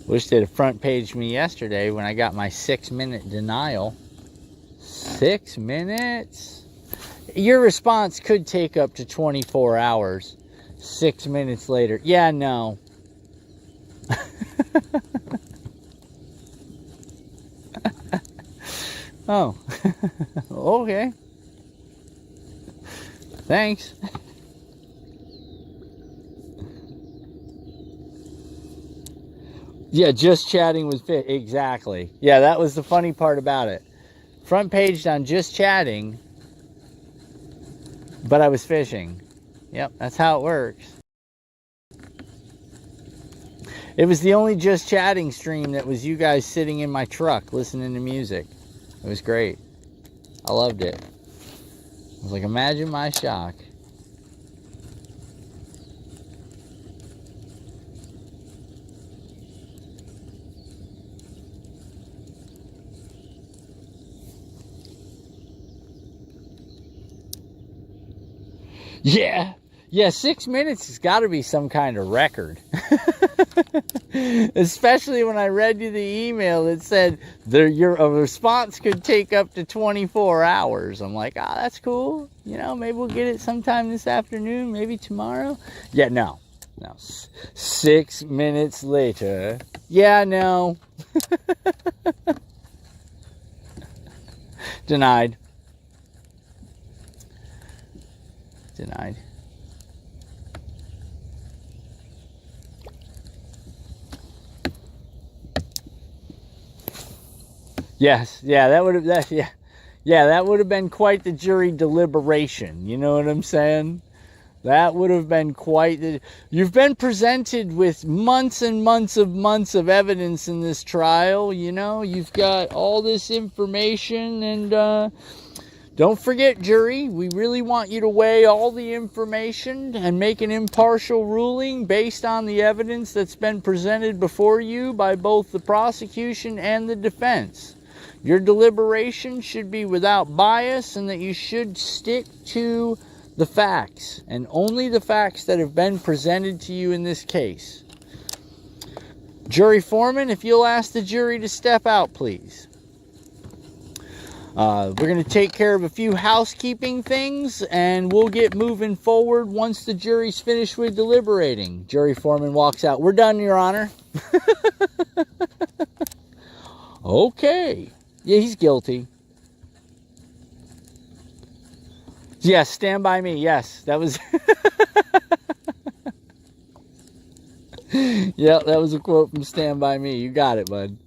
Wish they'd have front paged me yesterday when I got my 6-minute denial. 6 minutes? Your response could take up to 24 hours. 6 minutes later. Yeah, no. Oh. Okay. Thanks. Yeah, just chatting with Fit. Exactly. Yeah, that was the funny part about it. Front paged on just chatting, but I was fishing. Yep, that's how it works. It was the only just chatting stream that was you guys sitting in my truck listening to music. It was great. I loved it. I was like, imagine my shock. Yeah. Yeah, 6 minutes has got to be some kind of record. Especially when I read you the email that said your response could take up to 24 hours. I'm like, oh, that's cool. You know, maybe we'll get it sometime this afternoon, maybe tomorrow. Yeah, no. 6 minutes later. Yeah, no. Denied. Denied. Yes, yeah, that would have that would have been quite the jury deliberation. You know what I'm saying? That would have been quite the. You've been presented with months and months of evidence in this trial. You know, you've got all this information, and don't forget, jury, we really want you to weigh all the information and make an impartial ruling based on the evidence that's been presented before you by both the prosecution and the defense. Your deliberation should be without bias, and that you should stick to the facts, and only the facts that have been presented to you in this case. Jury foreman, if you'll ask the jury to step out, please. We're going to take care of a few housekeeping things, and we'll get moving forward once the jury's finished with deliberating. Jury foreman walks out. We're done, Your Honor. Okay. Yeah, he's guilty. Yes, stand by me. Yes, that was... Yeah, that was a quote from Stand By Me. You got it, bud.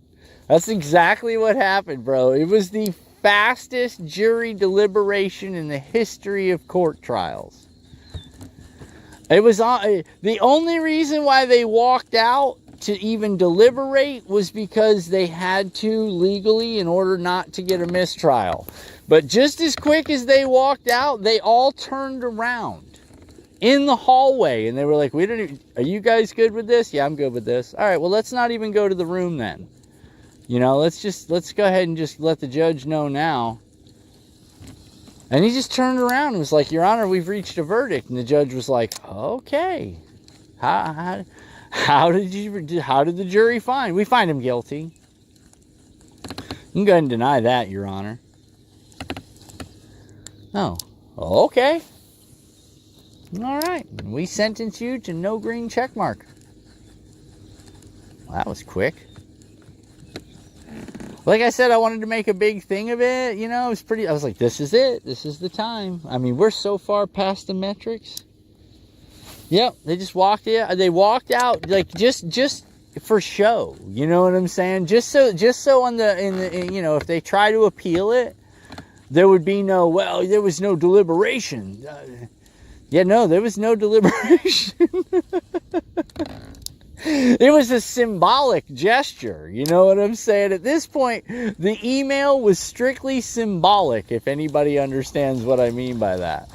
That's exactly what happened, bro. It was the fastest jury deliberation in the history of court trials. It was the only reason why they walked out to even deliberate was because they had to legally in order not to get a mistrial. But just as quick as they walked out, they all turned around in the hallway and they were like, are you guys good with this? Yeah, I'm good with this. All right, well, let's not even go to the room then. You know, let's go ahead and just let the judge know now. And he just turned around and was like, Your Honor, we've reached a verdict. And the judge was like, okay. How did the jury find? We find him guilty. You can go ahead and deny that, Your Honor. Oh, okay. All right. We sentence you to no green check mark. Well, that was quick. Like I said, I wanted to make a big thing of it. You know, I was like, this is it. This is the time. I mean, we're so far past the metrics. Yep, they just walked out. They walked out like just for show. You know what I'm saying? Just so you know, if they try to appeal it, there would be there was no deliberation. Yeah, no, there was no deliberation. It was a symbolic gesture. You know what I'm saying? At this point, the email was strictly symbolic, if anybody understands what I mean by that.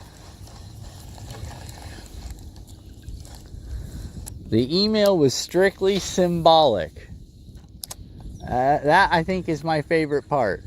The email was strictly symbolic. That, I think, is my favorite part.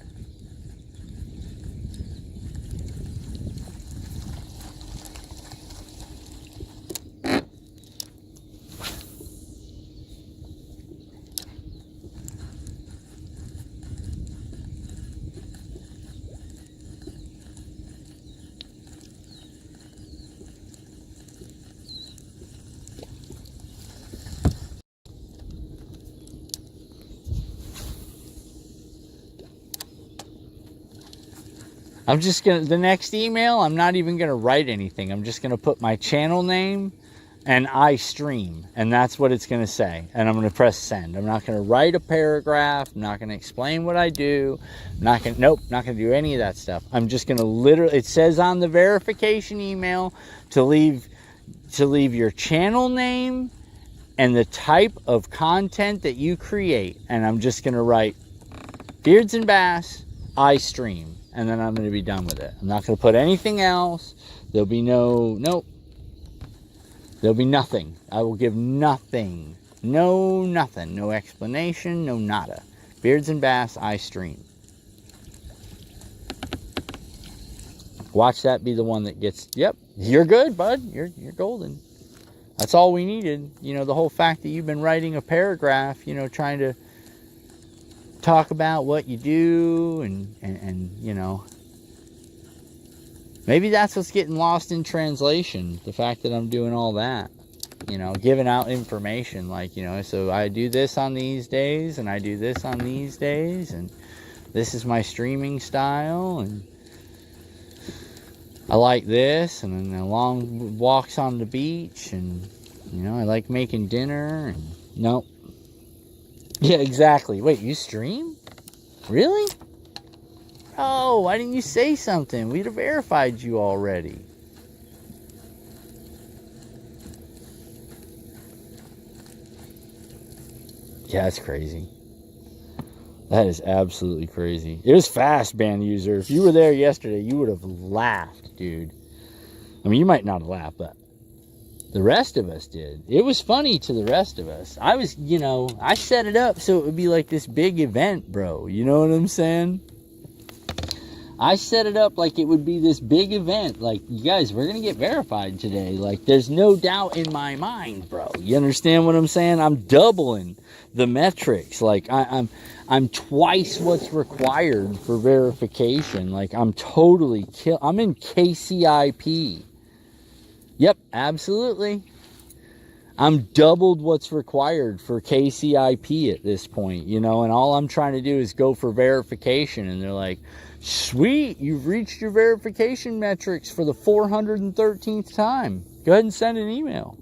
The next email, I'm not even going to write anything. I'm just going to put my channel name and I stream. And that's what it's going to say. And I'm going to press send. I'm not going to write a paragraph. I'm not going to explain what I do. Not going to do any of that stuff. I'm just going to literally, it says on the verification email to leave your channel name and the type of content that you create. And I'm just going to write Beards and Bass, I stream. And then I'm going to be done with it. I'm not going to put anything else. There'll be nope. There'll be nothing. I will give nothing. Nothing. No explanation, no nada. Beards and Bass, I stream. Watch that be the one that gets, yep, you're good, bud. You're golden. That's all we needed. You know, the whole fact that you've been writing a paragraph, you know, trying to talk about what you do and you know, maybe that's what's getting lost in translation, the fact that I'm doing all that, you know, giving out information like, you know, so I do this on these days and I do this on these days and this is my streaming style and I like this, and then the long walks on the beach, and you know, I like making dinner and nope. Yeah, exactly. Wait, you stream? Really? Oh, why didn't you say something? We'd have verified you already. Yeah, that's crazy. That is absolutely crazy. It was fast, band user. If you were there yesterday, you would have laughed, dude. I mean, you might not have laughed, but the rest of us did. It was funny to the rest of us. I was, you know, I set it up so it would be like this big event, bro. You know what I'm saying? I set it up like it would be this big event. Like, you guys, we're going to get verified today. Like, there's no doubt in my mind, bro. You understand what I'm saying? I'm doubling the metrics. Like, I'm twice what's required for verification. Like, I'm totally I'm in KCIP. Yep, absolutely. I'm doubled what's required for KCIP at this point, you know, and all I'm trying to do is go for verification. And they're like, sweet, you've reached your verification metrics for the 413th time. Go ahead and send an email.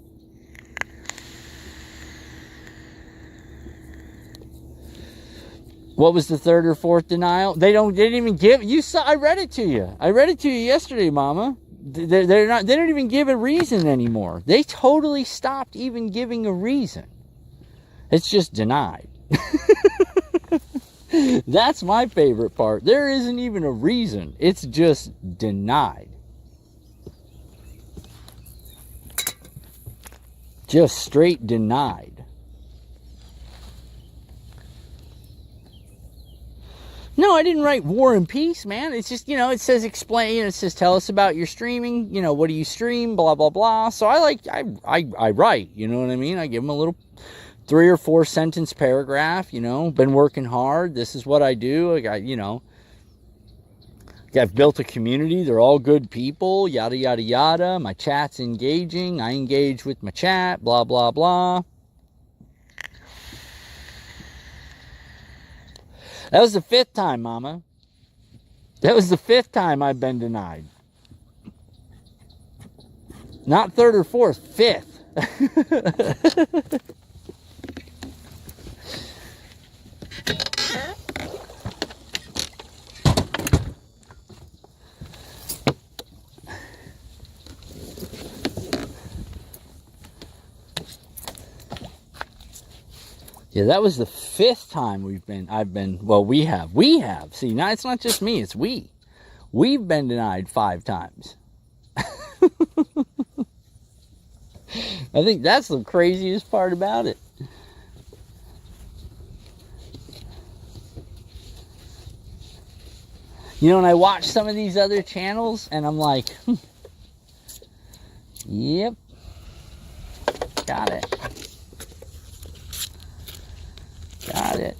What was the third or fourth denial? They didn't even give, you saw, I read it to you. I read it to you yesterday, Mama. They don't even give a reason anymore. They totally stopped even giving a reason. It's just denied. That's my favorite part. There isn't even a reason. It's just denied. Just straight denied. No, I didn't write War and Peace, man. It's just, it says explain, it says tell us about your streaming, what do you stream, blah, blah, blah. So I write, you know what I mean? I give them a little 3 or 4 sentence paragraph, been working hard. This is what I do. I got, I've built a community. They're all good people, yada, yada, yada. My chat's engaging. I engage with my chat, blah, blah, blah. That was the 5th time, Mama. That was the 5th time I've been denied. Not 3rd or 4th, 5th. Yeah, that was the 5th time we have. See, now it's not just me, it's we. We've been denied 5 times. I think that's the craziest part about it. And I watch some of these other channels and I'm like, yep, got it. Got it.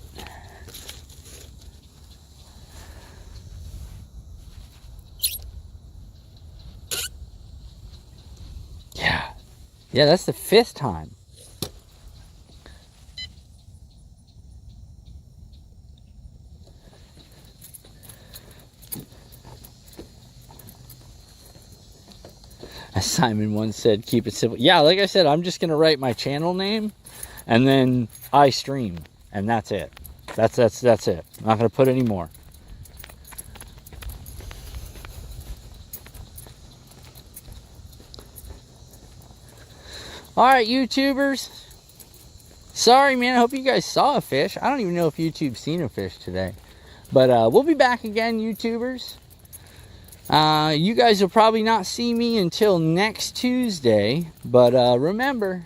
Yeah. Yeah, that's the 5th time. As Simon once said, keep it simple. Yeah, like I said, I'm just going to write my channel name and then I stream. And that's it. That's it. I'm not going to put any more. All right, YouTubers. Sorry, man. I hope you guys saw a fish. I don't even know if YouTube's seen a fish today. But we'll be back again, YouTubers. You guys will probably not see me until next Tuesday. But remember,